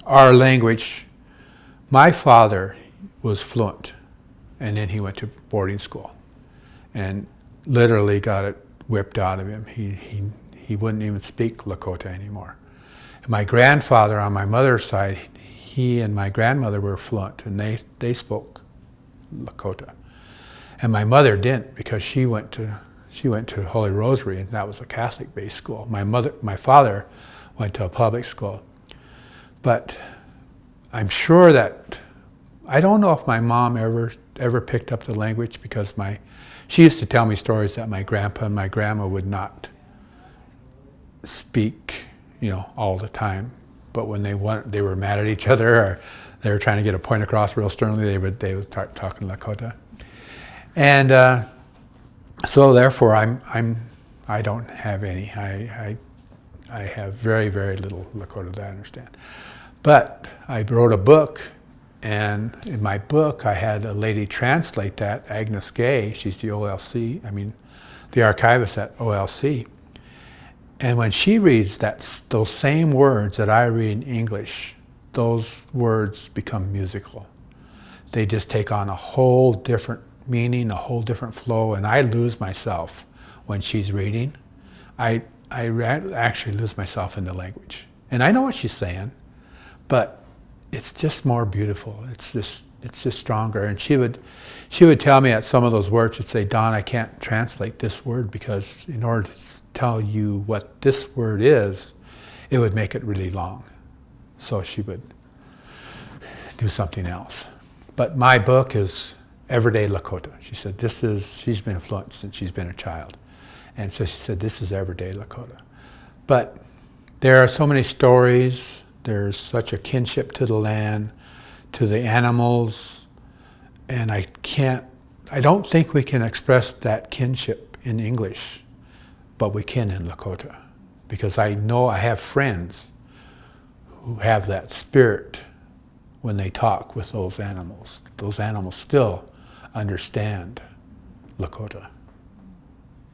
our language, my father was fluent, and then he went to boarding school and literally got it whipped out of him. He wouldn't even speak Lakota anymore. And my grandfather on my mother's side, he and my grandmother were fluent, and they spoke Lakota. And my mother didn't, because she went to Holy Rosary, and that was a Catholic-based school. My father went to a public school. But I'm sure that, I don't know if my mom ever picked up the language, because she used to tell me stories that my grandpa and my grandma would not speak, all the time. But when they were mad at each other, or they were trying to get a point across real sternly, they would start talking Lakota. And so therefore, I don't have any. I have very, very little Lakota that I understand. But I wrote a book, and in my book, I had a lady translate that, Agnes Gay. She's the OLC, the archivist at OLC. And when she reads those same words that I read in English, those words become musical. They just take on a whole different meaning, a whole different flow, and I lose myself when she's reading. I actually lose myself in the language. And I know what she's saying, but it's just more beautiful. It's just stronger. And she would tell me at some of those words, she'd say, Don, I can't translate this word, because in order to tell you what this word is, it would make it really long. So she would do something else. But my book is Everyday Lakota. She said, she's been fluent since she's been a child. And so she said, this is Everyday Lakota. But there are so many stories. There's such a kinship to the land, to the animals, and I don't think we can express that kinship in English, but we can in Lakota, because I know I have friends who have that spirit when they talk with those animals. Those animals still understand Lakota.